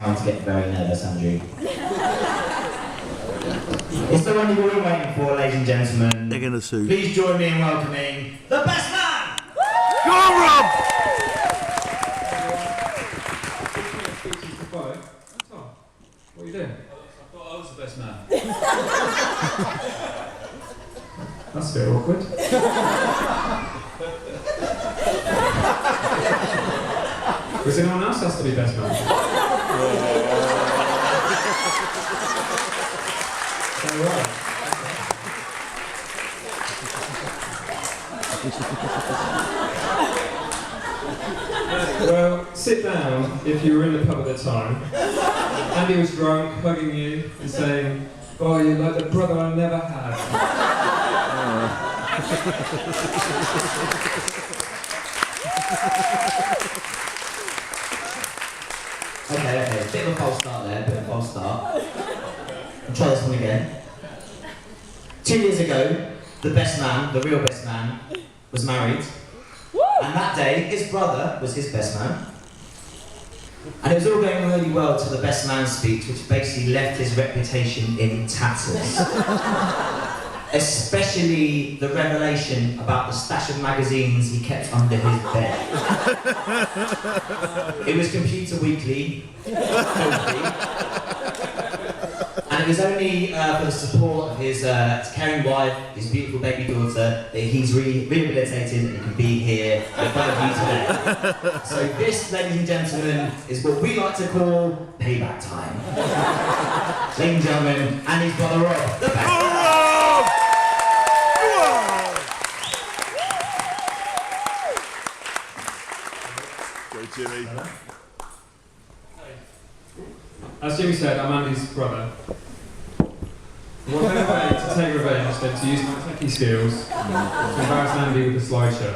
Trying to get very nervous, Andrew. It's the one you've all been waiting for, ladies and gentlemen. They're gonna sue. Please join me in welcoming the best man! Go on, Rob! What are you doing? I thought I was the best man. That's a bit awkward. Was anyone else has to be best man? Alright. Well, sit down if you were in the pub at the time. Andy was drunk, hugging you and saying, "Oh, you're like the brother I never had." Okay, bit of a false start there, bit of a false start. I'll try this one again. 2 years ago, the best man, the real best man, was married. And that day, his brother was his best man. And it was all going really well to the best man speech, which basically left his reputation in tatters. Especially the revelation about the stash of magazines he kept under his bed. It was Computer Weekly, and it was only for the support of his caring wife, his beautiful baby daughter, that he's rehabilitated and can be here in front of you today. So this, ladies and gentlemen, is what we like to call payback time. Ladies and gentlemen, Andy's brother Rob, the best. Jimmy. As Jimmy said, I'm Andy's brother. What better way to take revenge than to use my techie skills to embarrass Andy with a slideshow?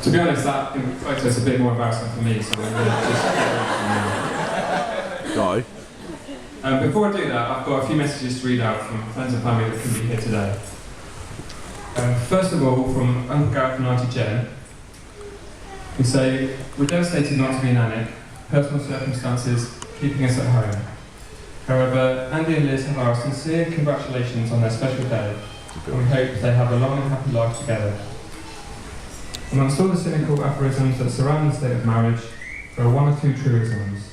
To be honest, that photo's a bit more embarrassing for me, so I'm going to just... Guy. Before I do that, I've got a few messages to read out from friends and family that can be here today. First of all, from Uncle Gareth and Auntie Jen, who say, "We're devastated not to be in Alnwick, personal circumstances keeping us at home. However, Andy and Liz have our sincere congratulations on their special day, and we hope they have a long and happy life together." Amongst all the cynical aphorisms that surround the state of marriage, there are one or two truisms.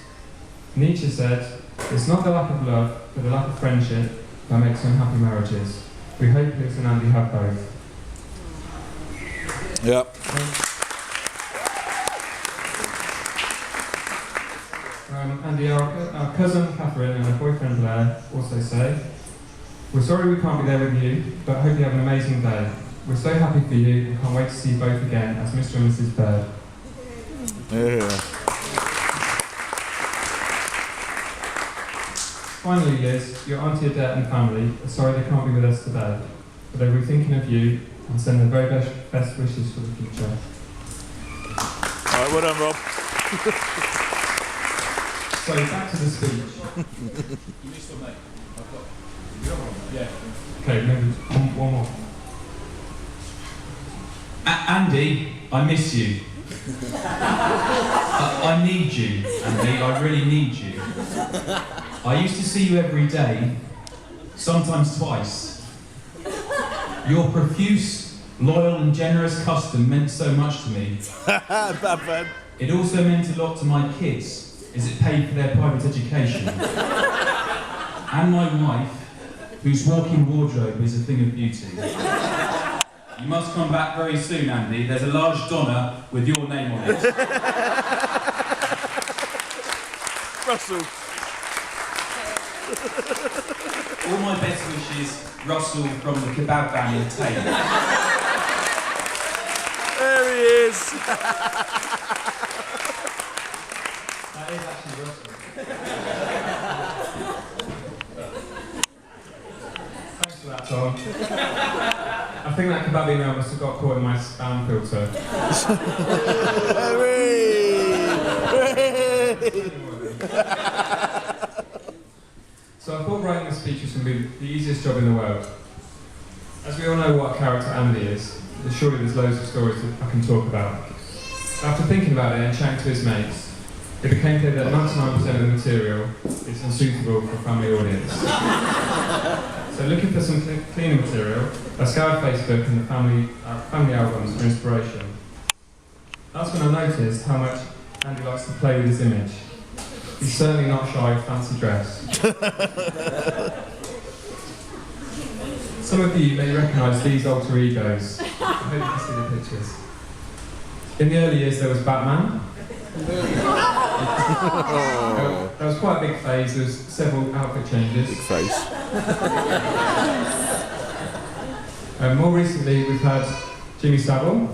Nietzsche said, "It's not the lack of love, but the lack of friendship that makes unhappy marriages." We hope Liz and Andy have both. Yep. Andy, our cousin Catherine and her boyfriend Blair also say, "We're sorry we can't be there with you, but hope you have an amazing day. We're so happy for you and can't wait to see you both again as Mr. and Mrs. Bird." Yeah. Finally, Liz, your auntie Adette and family are sorry they can't be with us today, but they were thinking of you and send their very best wishes for the future. Alright, well done, Rob. So back to the speech. You missed one, mate. I've got the other one, mate. Yeah. Okay, maybe one more. Andy, I miss you. I need you, Andy. I really need you. I used to see you every day, sometimes twice. Your profuse, loyal and generous custom meant so much to me. Bad. It also meant a lot to my kids, as it paid for their private education. And my wife, whose walk-in wardrobe is a thing of beauty. You must come back very soon, Andy. There's a large Donna with your name on it. Russell. All my best wishes, Russell from the kebab van in Tate. There he is. That is actually Russell. Thanks for that, Tom. I think that kebab email must have got caught in my spam filter. So I thought writing this speech was going to be the easiest job in the world. As we all know what character Andy is, surely there's loads of stories that I can talk about. After thinking about it and chatting to his mates, it became clear that 99% of the material is unsuitable for a family audience. So looking for some cleaner material, I scoured Facebook and the family albums for inspiration. That's when I noticed how much Andy likes to play with his image. He's certainly not shy of fancy dress. Some of you may recognise these alter egos. I hope you can see the pictures. In the early years there was Batman. There was quite a big phase, there was several outfit changes. Big face. More recently we've had Jimmy Savile.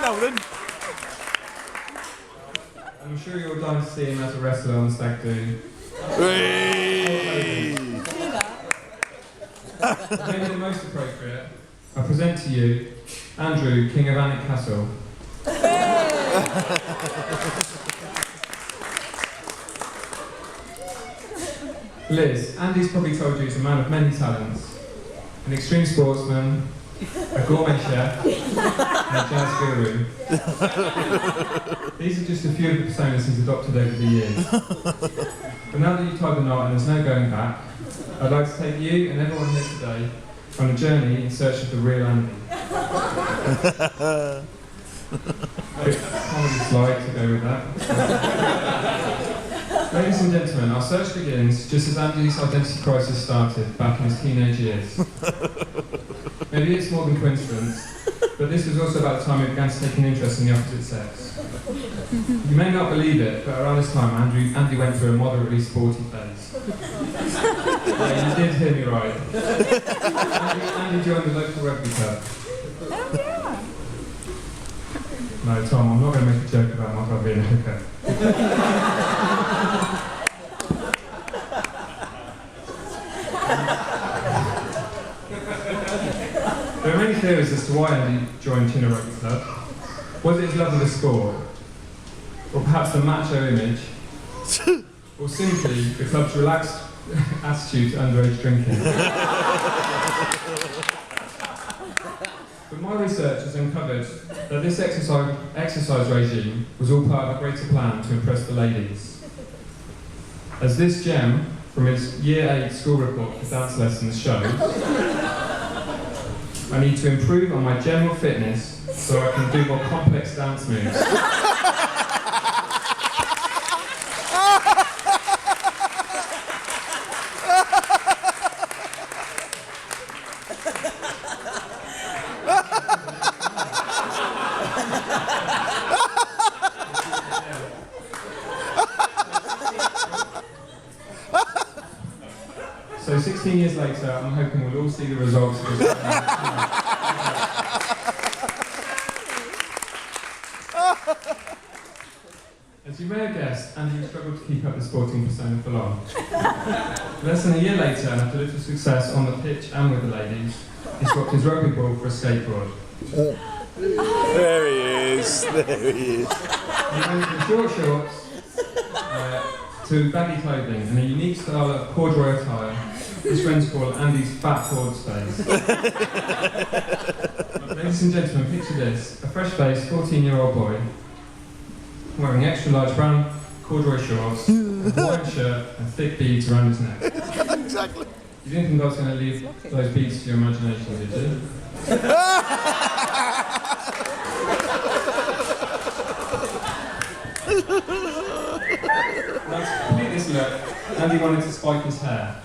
Nolan. I'm sure you're dying to see him as a wrestler on the Stag Do. Whee! Maybe the most appropriate, I present to you Andrew, King of Alnwick Castle. Liz, Andy's probably told you he's a man of many talents. An extreme sportsman, a gourmet chef, and a jazz guru. These are just a few of the personas he's adopted over the years. But now that you've tied the knot and there's no going back, I'd like to take you and everyone here today on a journey in search of the real Andy. Comedy slide to go with that. Ladies and gentlemen, our search begins just as Andy's identity crisis started back in his teenage years. Maybe it's more than coincidence, but this was also about the time he began to take an interest in the opposite sex. You may not believe it, but around this time Andy went through a moderately sporty phase. Yeah, you did hear me right. Andy joined the local rugby club. Oh, yeah. No, Tom, I'm not going to make a joke about my club being a hooker. There are many theories as to why Andy joined Chinner Rugby Club. Was it his love of the sport? Or perhaps the macho image? Or simply the club's relaxed attitude to underage drinking? But my research has uncovered that this exercise regime was all part of a greater plan to impress the ladies. As this gem from his Year 8 school report for dance lessons shows, I need to improve on my general fitness so I can do more complex dance moves. So 16 years later, I'm hoping we'll all see the results of this. As you may have guessed, Andy struggled to keep up the sporting persona for long. Less than a year later, after little success on the pitch and with the ladies, he swapped his rugby ball for a skateboard. There he is. There he is. He went from short shorts to baggy clothing and a unique style of corduroy attire. His friends call Andy's fat forward space. Ladies and gentlemen, picture this. A fresh-faced 14-year-old boy wearing extra large brown corduroy shorts, a Hawaiian shirt and thick beads around his neck. Exactly. You didn't think I was going to leave those beads to your imagination, did you? Now, to complete this look, Andy wanted to spike his hair.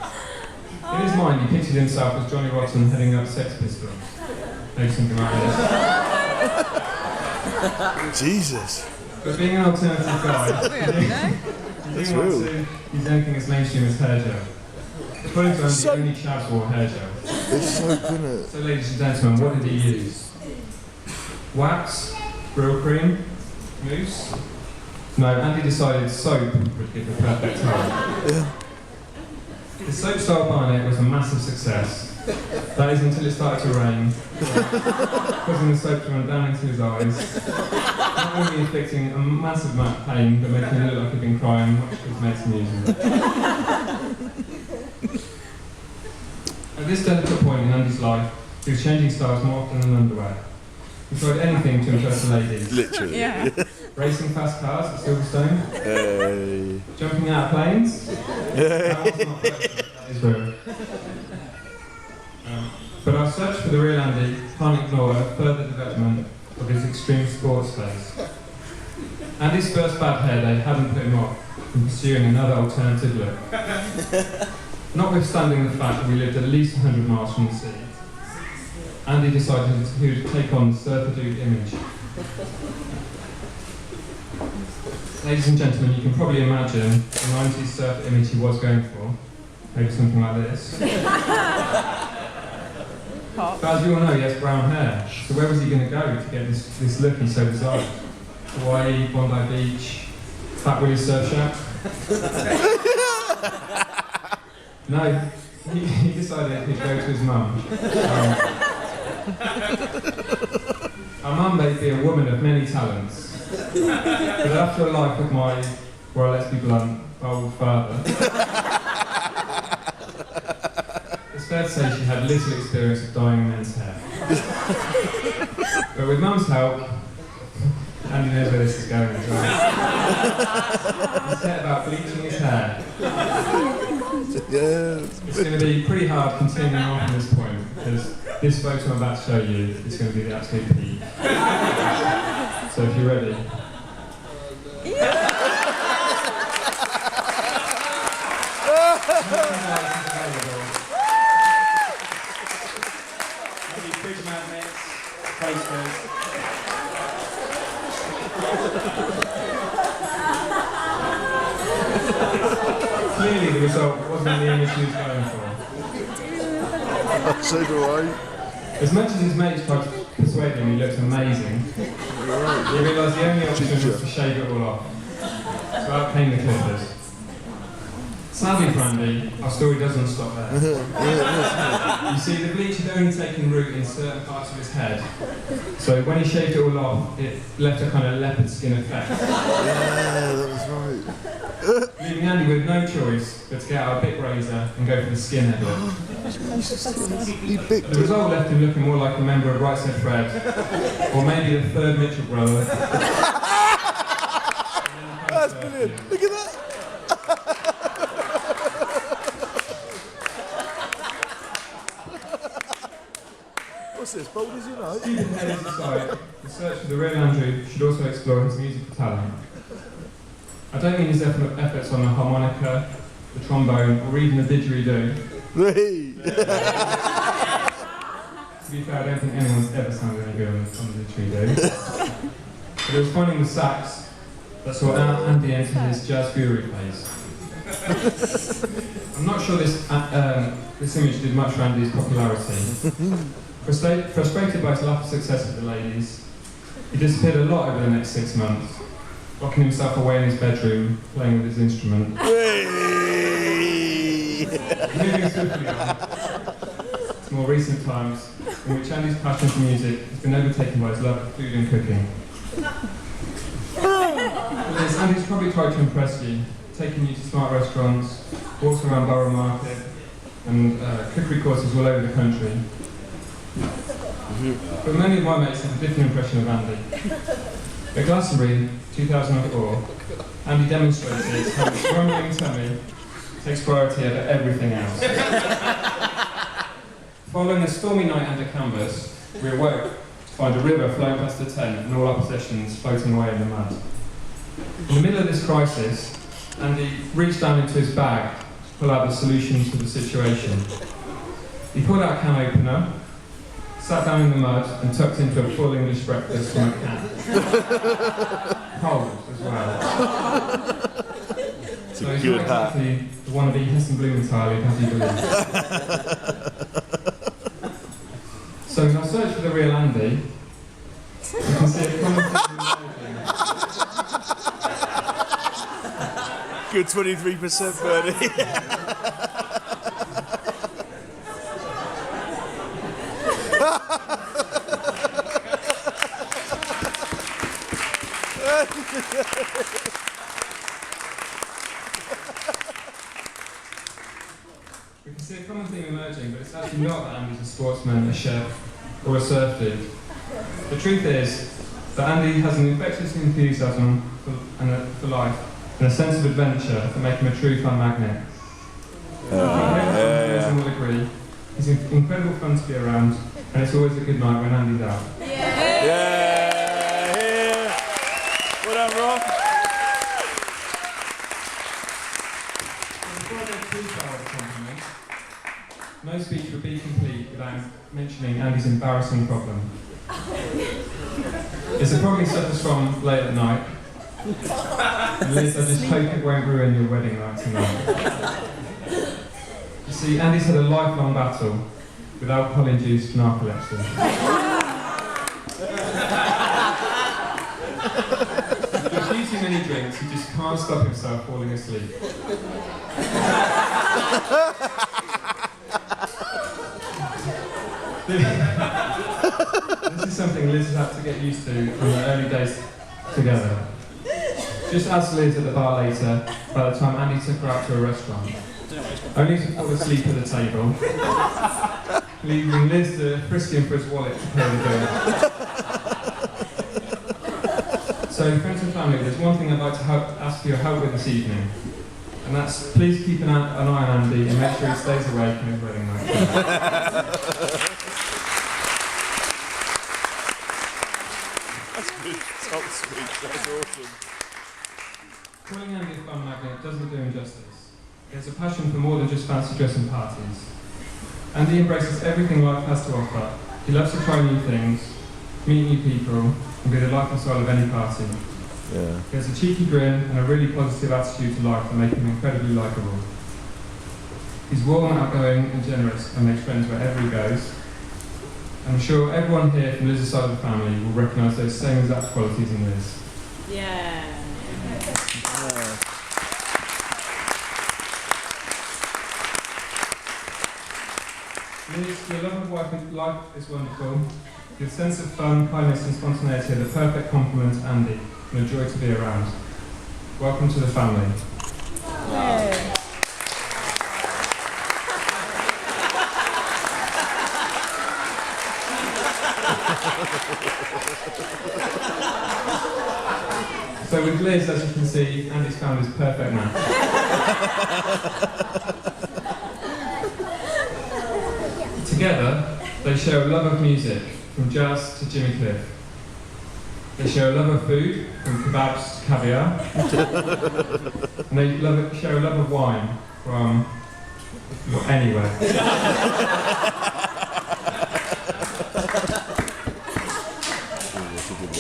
In his mind, he pictured himself as Johnny Rotten heading up Sex Pistols. Maybe something like this. Jesus. But being an alternative guy, he didn't want to use anything as mainstream as hair gel. According to Andy, only chavs wore hair gel. It's so good. So, ladies and gentlemen, what did he use? Wax? Brill cream? Mousse? No, Andy decided soap would give the perfect tone. Yeah. The soap style barnet was a massive success. That is until it started to rain, causing the soap to run down into his eyes, not only inflicting a massive amount of pain, but making him look like he'd been crying, much to his mates' amusement. At this delicate point in Andy's life, he was changing styles more often than underwear. He tried anything to impress the ladies. Literally. Yeah. Racing fast cars at Silverstone, Hey. jumping out of planes. That is real. But our search for the real Andy can't ignore a further development of his extreme sports phase. Andy's first bad hair day hadn't put him off from pursuing another alternative look. Notwithstanding the fact that we lived at least 100 miles from the sea, Andy decided he would take on the surfer dude image. Ladies and gentlemen, you can probably imagine the 90s surfer image he was going for. Maybe something like this. But as you all know, he has brown hair. So where was he going to go to get this look he so desired? Hawaii, Bondi Beach, Fat Willie's Surf Shack? No, he decided he'd go to his mum. Our mum may be a woman of many talents, but after a life with my, well, let's be blunt, old father, it's fair to say she had little experience of dyeing men's hair. But with mum's help, Andy knows where this is going as well. He set about bleaching his hair. It's going to be pretty hard continuing on from this point, because this photo I'm about to show you is going to be the absolute peak. So if you're ready. Maybe fridge magnets, posters. Clearly the result wasn't the image he was going for. So do I. As much as his mates tried to persuade him he looked amazing, he realised the only option was to shave it all off. So out came the clippers. Sadly for Andy, our story doesn't stop there. You see, the bleach had only taken root in certain parts of his head, so when he shaved it all off, it left a kind of leopard skin effect. Yeah, that was right. Leaving Andy with no choice but to get out a big razor and go for the skinhead look. He picked The it. result left him looking more like a member of Right Said Fred, or maybe the third Mitchell brother. That's brilliant. Look at that. What's this? Bold as you know. Stupid headers aside, the search for the real Andrew should also explore his musical talent. I don't mean his efforts on the harmonica, the trombone, or even the didgeridoo. Hey. To be fair, I don't think anyone's ever sounded any good on the didgeridoo. But it was finding the sax that saw Andy enter his jazz guru phase. I'm not sure this image did much for Andy's popularity. Frustrated by his lack of success with the ladies, he disappeared a lot over the next 6 months, locking himself away in his bedroom, playing with his instrument. Hey. Moving swiftly on to more recent times, in which Andy's passion for music has been overtaken by his love of food and cooking. Yes, Andy's probably tried to impress you, taking you to smart restaurants, walks around Borough Market, and cookery courses all over the country. But many of my mates have a different impression of Andy. At Glastonbury 2004, Andy demonstrated how his grumbling tummy takes priority over everything else. Following a stormy night under canvas, we awoke to find a river flowing past the tent and all our possessions floating away in the mud. In the middle of this crisis, Andy reached down into his bag to pull out the solutions to the situation. He pulled out a can opener, sat down in the mud and tucked into a full English breakfast from a can. Cold as well. It's So a he's good not hat. exactly the wannabe Heston Blumenthal who has you believe. So in our search for the real Andy, you can see a common theme emerging. Good 23% Bernie. We can see a common theme emerging, but it's actually not that Andy's a sportsman, a chef, or a surf dude. The truth is that Andy has an infectious enthusiasm for life and a sense of adventure that make him a true fun magnet. Everyone will agree. He's incredible fun to be around, and it's always a good night when Andy's out. Yeah! Well done, Rob. No speech would be complete without mentioning Andy's embarrassing problem. It's a problem he suffers from late at night. And Liz, I just hope it won't ruin your wedding night tonight. You see, Andy's had a lifelong battle with alcohol-induced narcolepsy. With a few too many drinks, he just can't stop himself falling asleep. This is something Liz has had to get used to from the early days together. Just ask Liz at the bar later, by the time Andy took her out to a restaurant, only to fall asleep at the table, leaving Liz to frisk him for his wallet to pay the bill. So, friends and family, there's one thing I'd like to ask for your help with this evening, and that's please keep an eye on Andy and make sure he stays awake on his wedding night. That's good. Top speech. That's awesome. Calling Andy a fun magnet doesn't do him justice. He has a passion for more than just fancy dress and parties. Andy embraces everything life has to offer. He loves to try new things, meet new people, and be the life and soul of any party. Yeah. He has a cheeky grin and a really positive attitude to life that make him incredibly likeable. He's warm, outgoing, and generous, and makes friends wherever he goes. I'm sure everyone here from Liz's side of the family will recognise those same exact qualities in Liz. Yeah. Liz, your love of life is wonderful. Your sense of fun, kindness and spontaneity are the perfect complement to Andy and a joy to be around. Welcome to the family. Yeah. So with Liz, as you can see, Andy's found his perfect match. Together, they share a love of music, from jazz to Jimmy Cliff. They share a love of food, from kebabs to caviar. And they share a love of wine, from anywhere.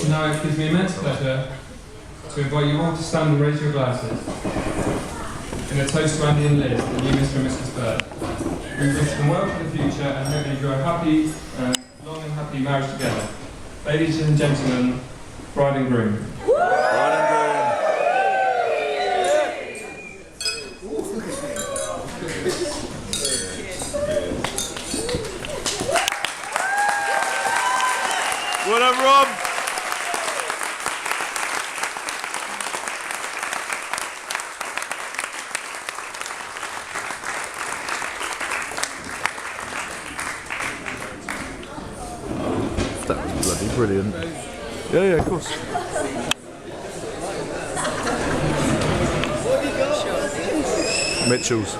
Now it gives me immense pleasure to invite you all to stand and raise your glasses in a toast to Andy and Liz, the new Mr. and Mrs. Bird. We wish them well for the future and hope they enjoy a happy, long and happy marriage together. Ladies and gentlemen, bride and groom. Well done, Rob. That was bloody brilliant. Yeah, of course. Mitchell's.